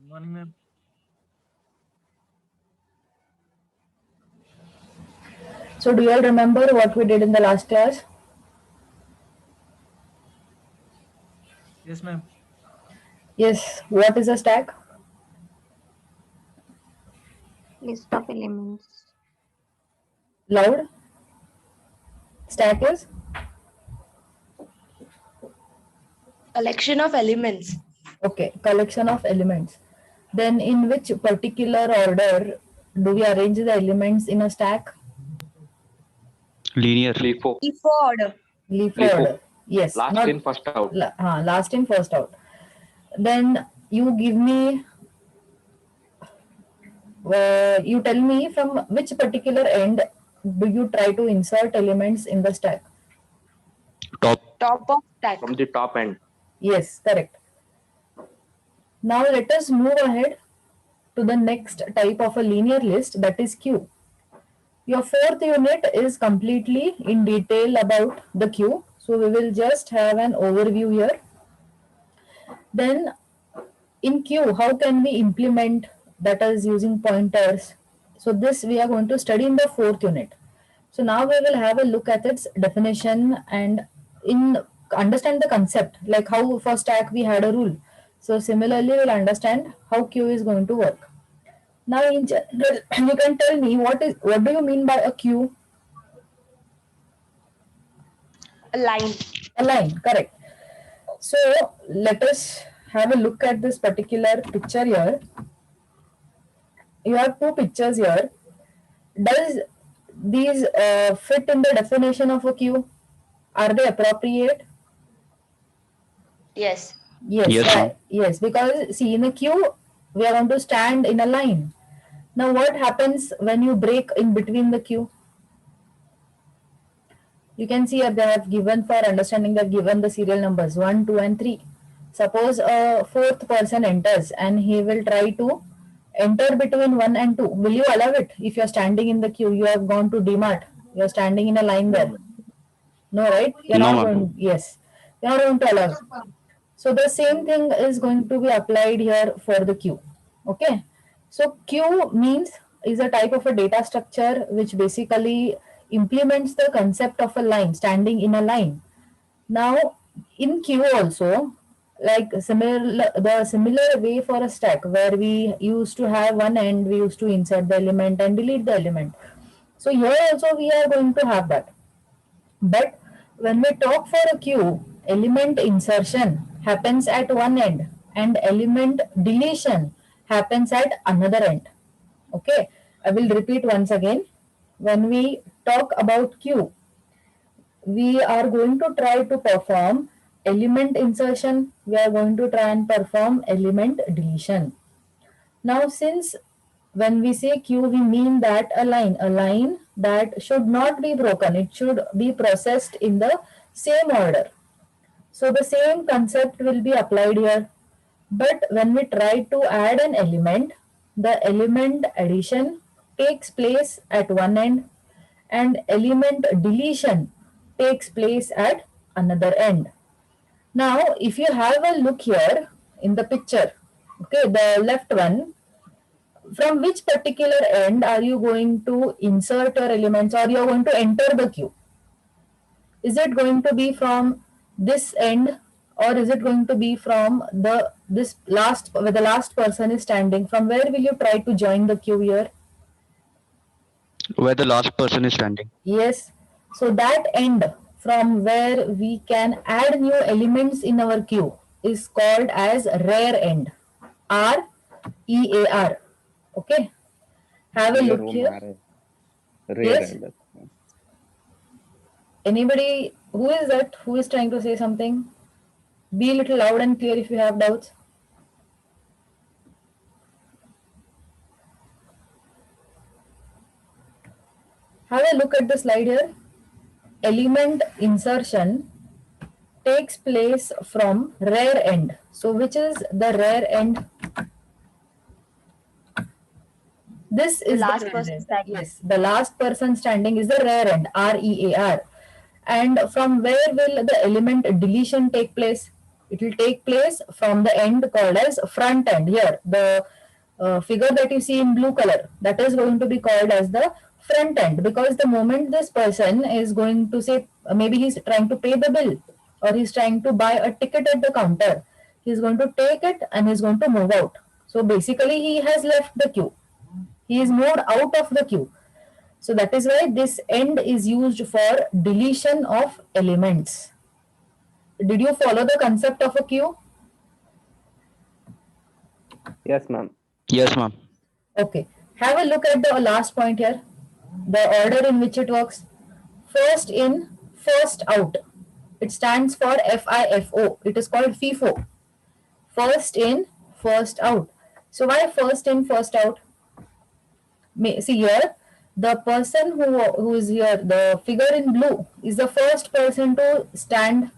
Morning, ma'am. So do you all remember what we did in the last class? Yes, ma'am. Yes. What is a stack? List of elements. Loud. Stack is Collection of elements. okay. Collection of elements. Then in which particular order do we arrange the elements in a stack? Linear. LIFO. FIFO order. Leaf LIFO. order. Yes. Last Not in, first out. last in, first out. Then you give me. You tell me from which particular end do you try to insert elements in the stack? Top. Top of stack. From the top end. Yes, correct. Now let us move ahead to the next type of a linear list, that is queue. Your fourth unit is completely in detail about the queue. So we will just have an overview here. Then in queue, how can we implement, that is using pointers? So this we are going to study in the fourth unit. So now we will have a look at its definition and in understand the concept, like how for stack we had a rule. So similarly, we'll understand how queue is going to work. Now in general, you can tell me what do you mean by a queue? A line. A line, correct. So let us have a look at this particular picture here. You have two pictures here. Does these fit in the definition of a queue? Are they appropriate? Yes. Yes, Yes, ma'am. yes, because see in a queue, we are going to stand in a line. Now what happens when you break in between the queue? You can see they have given for understanding, they have given the serial numbers 1, 2 and 3. Suppose a fourth person enters and he will try to enter between 1 and 2. Will you allow it? If you are standing in the queue, you have gone to DMart, you are standing in a line there. No, right? You're No, not ma'am. going, yes. You're not going to allow it. So the same thing is going to be applied here for the queue. Okay. So queue means is a type of a data structure which basically implements the concept of a line, standing in a line. Now in queue also, like the similar way for a stack where we used to have one end, we used to insert the element and delete the element. So here also we are going to have that. But when we talk for a queue, element insertion happens at one end and element deletion happens at another end. Okay, I will repeat once again. When we talk about queue, we are going to try to perform element insertion, we are going to try and perform element deletion. Now, since when we say queue, we mean that a line that should not be broken, it should be processed in the same order. So the same concept will be applied here. But when we try to add an element, the element addition takes place at one end and element deletion takes place at another end. Now, if you have a look here in the picture, okay, the left one, from which particular end are you going to insert your elements or you are going to enter the queue? Is it going to be from this end or is it going to be from the this last where the last person is standing? From where will you try to join the queue here? Where the last person is standing. Yes. So that end from where we can add new elements in our queue is called as rear end. REAR. Okay. Have a Rear look room here. array. Rear Yes. end. Anybody who is that? Who is trying to say something? Be a little loud and clear if you have doubts. Have a look at the slide here. Element insertion takes place from rear end. So which is the rear end? This is last the rear person end. standing. Yes, the last person standing is the rear end, REAR. And from where will the element deletion take place? It will take place from the end called as front end. Here, the figure that you see in blue color, that is going to be called as the front end, because the moment this person is going to say, maybe he's trying to pay the bill or he's trying to buy a ticket at the counter, he's going to take it and he's going to move out. So basically he has left the queue. He is moved out of the queue. So that is why this end is used for deletion of elements. Did you follow the concept of a queue? Yes, ma'am. Yes, ma'am. Okay. Have a look at the last point here. The order in which it works. First in, first out. It stands for FIFO. It is called FIFO. First in, first out. So why first in, first out? See here, the person who is here, the figure in blue, is the first person to stand.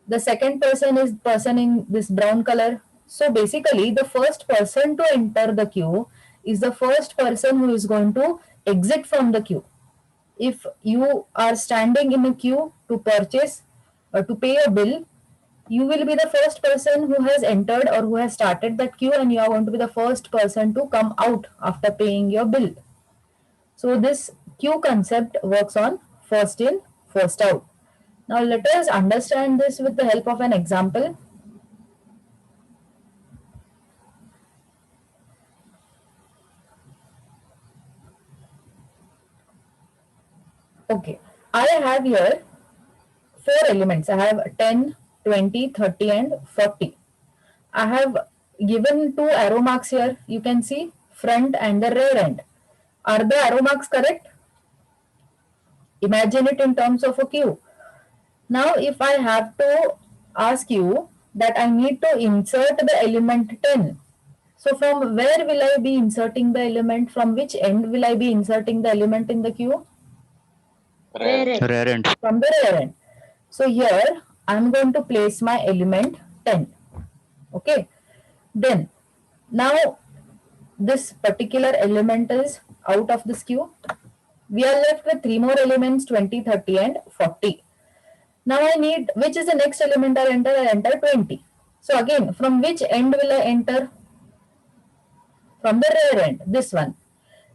The second person is person in this brown color. So basically, the first person to enter the queue is the first person who is going to exit from the queue. If you are standing in a queue to purchase or to pay a bill, you will be the first person who has entered or who has started that queue, and you are going to be the first person to come out after paying your bill. So this queue concept works on first in, first out. Now let us understand this with the help of an example. Okay, I have here 4 elements. I have 10, 20, 30 and 40. I have given 2 arrow marks here. You can see front and the rear end. Are the arrow marks correct? Imagine it in terms of a queue. Now, if I have to ask you that I need to insert the element 10. So from where will I be inserting the element? From which end will I be inserting the element in the queue? Rare end. From the rear end. So here I am going to place my element 10. Okay. Then now this particular element is out of this queue. We are left with 3 more elements, 20, 30 and 40. Now I need, which is the next element I'll enter? I'll enter 20. So again, from which end will I enter? From the rear end, this one.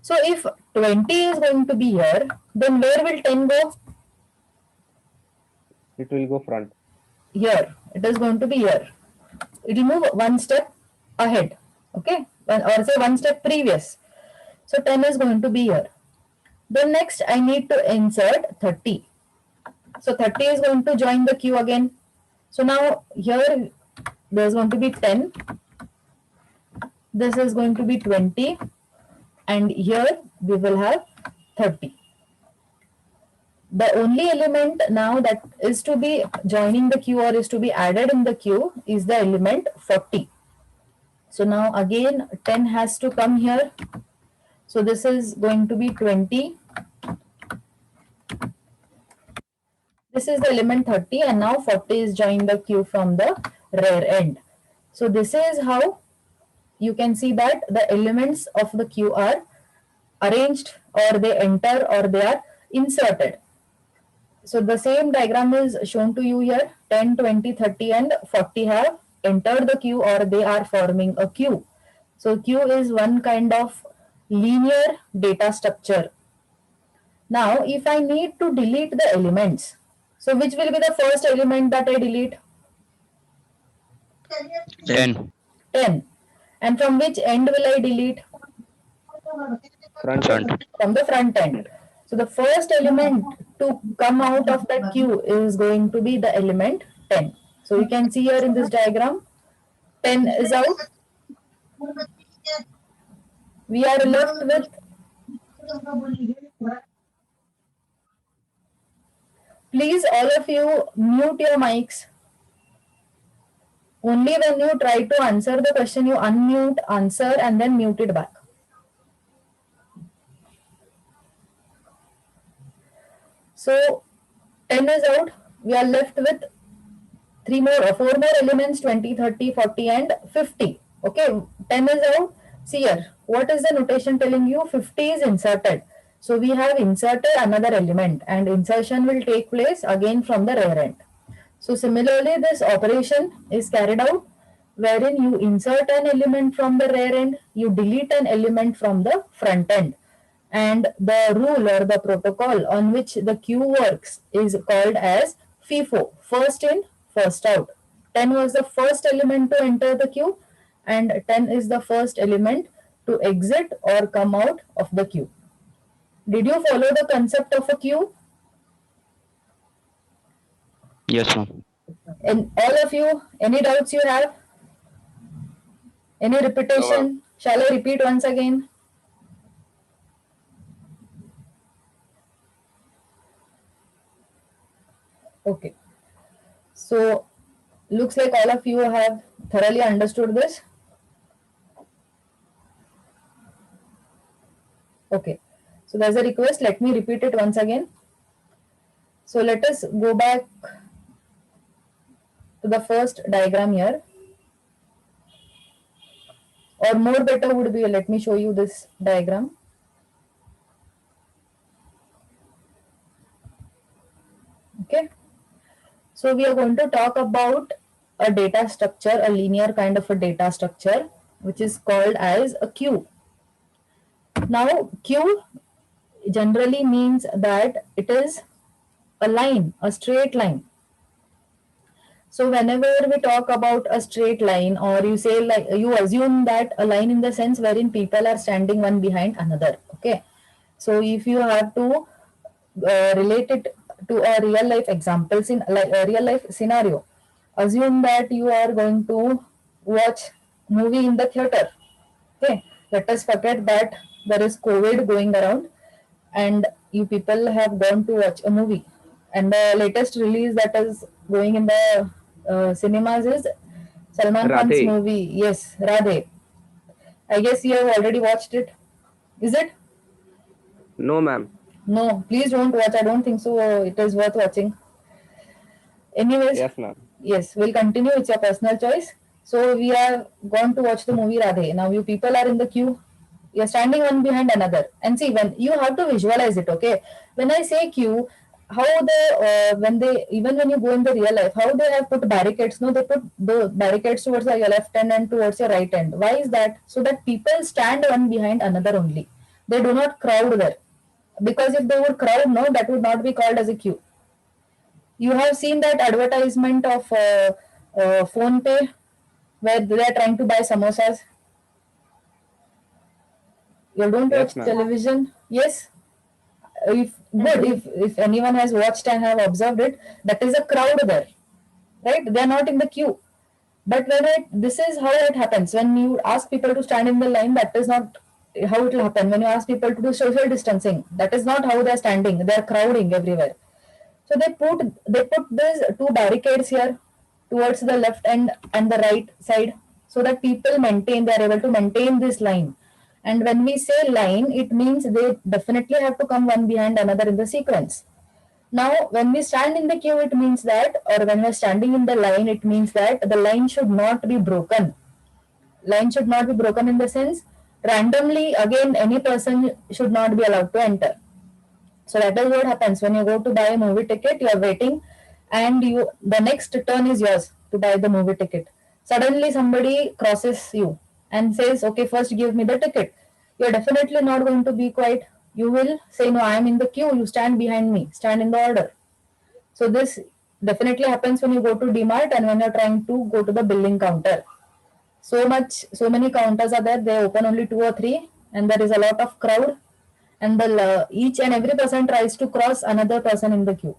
So if 20 is going to be here, then where will 10 go? It will go front. Here. It is going to be here. It will move 1 step ahead. Okay. Or say 1 step previous. So 10 is going to be here. Then next I need to insert 30. So 30 is going to join the queue again. So now here there is going to be 10. This is going to be 20. And here we will have 30. The only element now that is to be joining the queue or is to be added in the queue is the element 40. So now again 10 has to come here. So this is going to be 20. This is the element 30 and now 40 is joining the queue from the rear end. So this is how you can see that the elements of the queue are arranged or they enter or they are inserted. So the same diagram is shown to you here. 10, 20, 30 and 40 have entered the queue or they are forming a queue. So queue is one kind of linear data structure. Now if I need to delete the elements, so which will be the first element that I delete? 10. 10. And from which end will I delete? Front. From the front end. So the first element to come out of that queue is going to be the element 10. So you can see here in this diagram, 10 is out. We are left with please all of you mute your mics. Only when you try to answer the question, you unmute, answer and then mute it back. So 10 is out. We are left with 4 more elements, 20, 30, 40 and 50. Okay, 10 is out. See here, what is the notation telling you? 50 is inserted. So we have inserted another element and insertion will take place again from the rear end. So similarly, this operation is carried out wherein you insert an element from the rear end, you delete an element from the front end. And the rule or the protocol on which the queue works is called as FIFO, first in, first out. 10 was the first element to enter the queue, and 10 is the first element to exit or come out of the queue. Did you follow the concept of a queue? Yes, ma'am. And all of you, any doubts you have? Any repetition? Shall I repeat once again? Okay. So, looks like all of you have thoroughly understood this. Okay. So, there's a request. Let me repeat it once again. So, let us go back to the first diagram here. Or more better would be, let me show you this diagram. Okay. So we are going to talk about a data structure, a linear kind of a data structure, which is called as a queue. Now, queue generally means that it is a line, a straight line. So whenever we talk about a straight line, or you say, like, you assume that a line in the sense wherein people are standing one behind another. Okay. So if you have to relate it to a real life examples in like a real life scenario, assume that you are going to watch movie in the theater. Okay, let us forget that there is COVID going around and you people have gone to watch a movie, and the latest release that is going in the cinemas is Salman Khan's Radhe. movie. Yes, Radhe. I guess you have already watched it. Is it? No, ma'am. No, please don't watch. I don't think so. It is worth watching. Anyways, Yes, ma'am. yes, we'll continue. It's your personal choice. So we are going to watch the movie Radhe. Now you people are in the queue. You're standing one behind another. And see, when you have to visualize it, okay? When I say queue, how they, when they, even when you go in the real life, how they have put barricades? No, they put the barricades towards your left end and towards your right end. Why is that? So that people stand one behind another only. They do not crowd there. Because if they would crowd, no, that would not be called as a queue. You have seen that advertisement of Phone Pay where they are trying to buy samosas. You don't Yes, watch ma'am. television? Yes. If anyone has watched and have observed it, that is a crowd there, right? They are not in the queue. But this is how it happens. When you ask people to stand in the line, that is not how it will happen. When you ask people to do social distancing, that is not how they are standing. They are crowding everywhere. So they put these two barricades here towards the left end and the right side, so that people they are able to maintain this line. And when we say line, it means they definitely have to come one behind another in the sequence. Now, when we stand in the queue, it means that, or when we're standing in the line, it means that the line should not be broken. Line should not be broken in the sense, randomly, again, any person should not be allowed to enter. So that is what happens when you go to buy a movie ticket, you are waiting and the next turn is yours to buy the movie ticket. Suddenly somebody crosses you and says, okay, first give me the ticket. You're definitely not going to be quiet. You will say, no, I am in the queue. You stand behind me, stand in the order. So this definitely happens when you go to DMart and when you're trying to go to the billing counter. So many counters are there. They open only 2 or 3 and there is a lot of crowd, and each and every person tries to cross another person in the queue.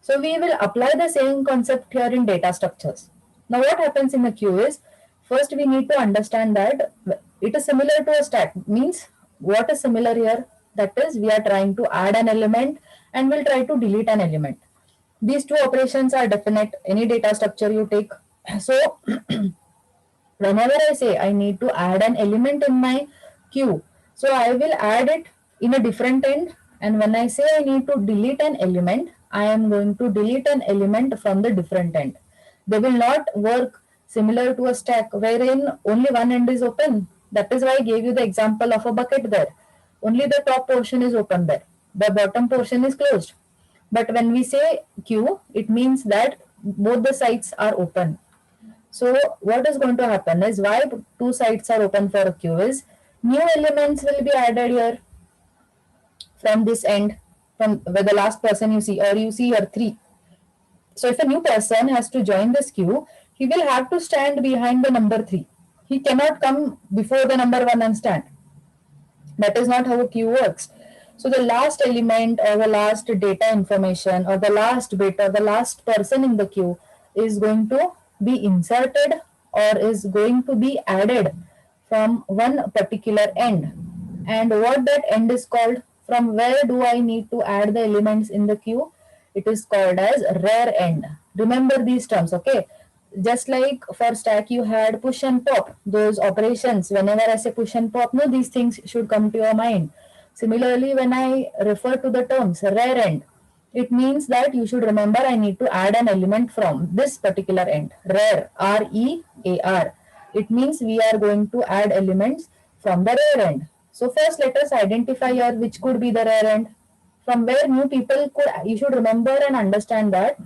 So we will apply the same concept here in data structures. Now what happens in the queue is, first we need to understand that it is similar to a stack. Means what is similar here? That is, we are trying to add an element and we'll try to delete an element. These two operations are definite, any data structure you take. So whenever I say I need to add an element in my queue, so I will add it in a different end. And when I say I need to delete an element, I am going to delete an element from the different end. They will not work similar to a stack wherein only one end is open. That is why I gave you the example of a bucket there. Only the top portion is open there. The bottom portion is closed. But when we say queue, it means that both the sides are open. So what is going to happen is, why two sides are open for a queue is, new elements will be added here from this end, from where the last person you see, or you see here 3. So if a new person has to join this queue, he will have to stand behind the number 3. He cannot come before the number 1 and stand. That is not how a queue works. So the last element or the last data information or the last bit or the last person in the queue is going to be inserted or is going to be added from one particular end. And what that end is called, from where do I need to add the elements in the queue? It is called as rear end. Remember these terms, okay? Just like for stack you had push and pop, those operations, whenever I say push and pop, no, these things should come to your mind. Similarly, when I refer to the terms rear end, it means that you should remember I need to add an element from this particular end, rear, R-E-A-R. It means we are going to add elements from the rear end. So first let us identify here which could be the rear end. From where new people could, you should remember and understand that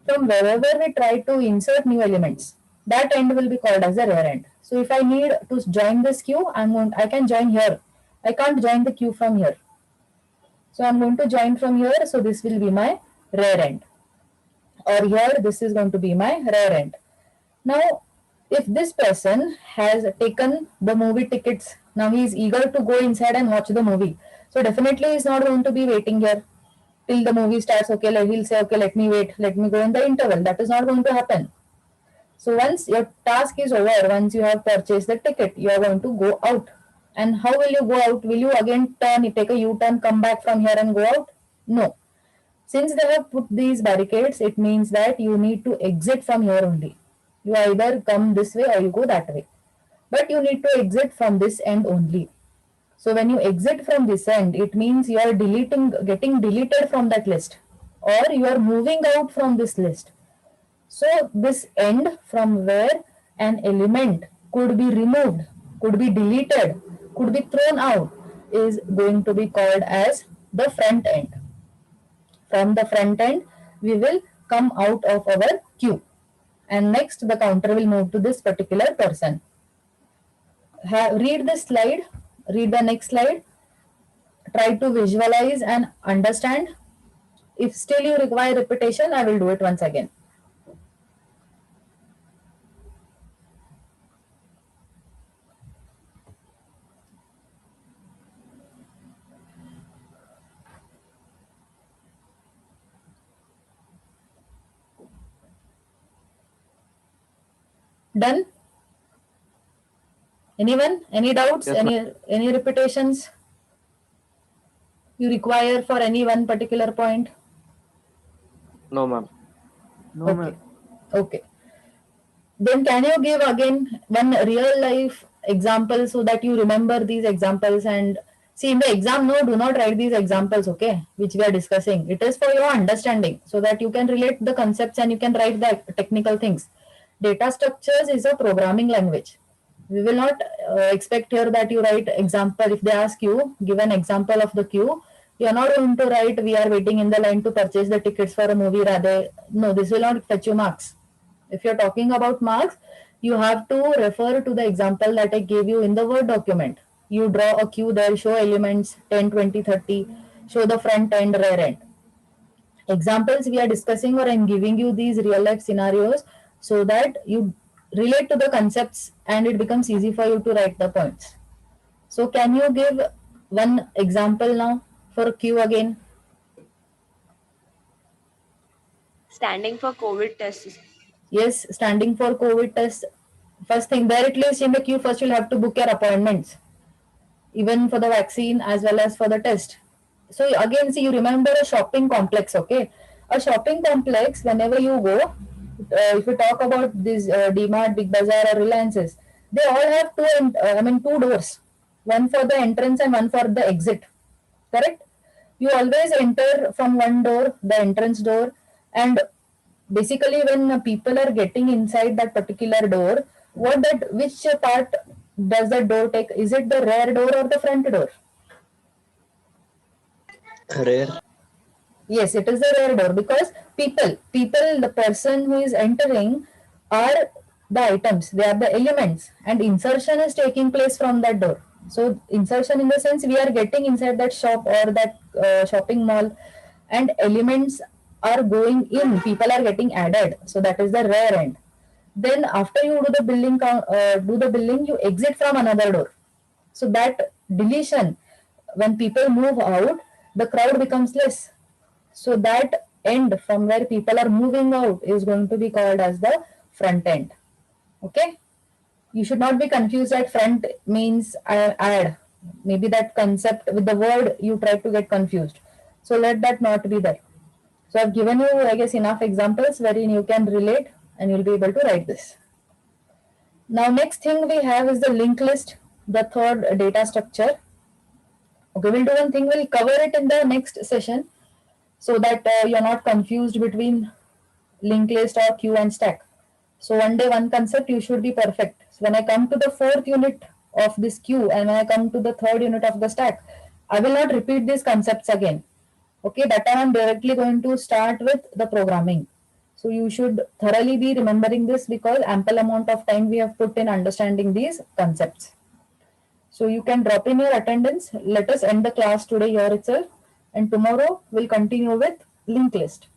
from wherever we try to insert new elements, that end will be called as the rear end. So if I need to join this queue, I can join here. I can't join the queue from here. So I'm going to join from here. So this will be my rear end. Or here, this is going to be my rear end. Now, if this person has taken the movie tickets, now he is eager to go inside and watch the movie. So definitely he is not going to be waiting here till the movie starts. Okay, he'll say, okay, let me wait, let me go in the interval. That is not going to happen. So once your task is over, once you have purchased the ticket, you are going to go out. And how will you go out? Will you again turn, take a U-turn, come back from here and go out? No. Since they have put these barricades, it means that you need to exit from here only. You either come this way or you go that way. But you need to exit from this end only. So when you exit from this end, it means you are getting deleted from that list, or you are moving out from this list. So this end from where an element could be removed, could be deleted, could be thrown out is going to be called as the front end. From the front end, we will come out of our queue. And next, the counter will move to this particular person. Read this slide, read the next slide. Try to visualize and understand. If still you require repetition, I will do it once again. Done? Anyone? Any doubts? Yes, any repetitions you require for any one particular point? No, ma'am. No, Okay. ma'am. Okay. Then can you give again one real life example so that you remember these examples? And see, in the exam, no, do not write these examples, okay, which we are discussing. It is for your understanding so that you can relate the concepts and you can write the technical things. Data structures is a programming language. We will not expect here that you write example. If they ask you, give an example of the queue, you are not going to write, we are waiting in the line to purchase the tickets for a movie. Rather, no, this will not fetch you marks. If you're talking about marks, you have to refer to the example that I gave you in the Word document. You draw a queue there, show elements 10, 20, 30, show the front end, rear end. Examples we are discussing, or I'm giving you these real life scenarios so that you relate to the concepts and it becomes easy for you to write the points. So can you give one example now for queue again? Standing for COVID tests. Yes, standing for COVID test. First thing, there at least in the queue, first you'll have to book your appointments, even for the vaccine as well as for the test. So again, see, you remember a shopping complex, okay? A shopping complex, whenever you go, if you talk about this DMart, Big Bazaar or Reliances, they all have two doors, one for the entrance and one for the exit, correct? You always enter from one door, the entrance door, and basically when people are getting inside that particular door, which part does that door take? Is it the rear door or the front door? Rare. Yes, it is the rear door because the person who is entering are the items, they are the elements, and insertion is taking place from that door. So, insertion in the sense we are getting inside that shop or that shopping mall, and elements are going in, people are getting added. So, that is the rear end. Then, after you do the billing, you exit from another door. So, that deletion, when people move out, the crowd becomes less. So that end from where people are moving out is going to be called as the front end. Okay. You should not be confused that front means add. Maybe that concept with the word you try to get confused. So let that not be there. So I've given you, I guess, enough examples wherein you can relate and you'll be able to write this. Now, next thing we have is the linked list, the third data structure. Okay, we'll do one thing, we'll cover it in the next session so that you're not confused between linked list or queue and stack. So one day, one concept, you should be perfect. So when I come to the fourth unit of this queue and when I come to the third unit of the stack, I will not repeat these concepts again. Okay, that time I'm directly going to start with the programming. So you should thoroughly be remembering this because ample amount of time we have put in understanding these concepts. So you can drop in your attendance. Let us end the class today here itself. And tomorrow we'll continue with linked list.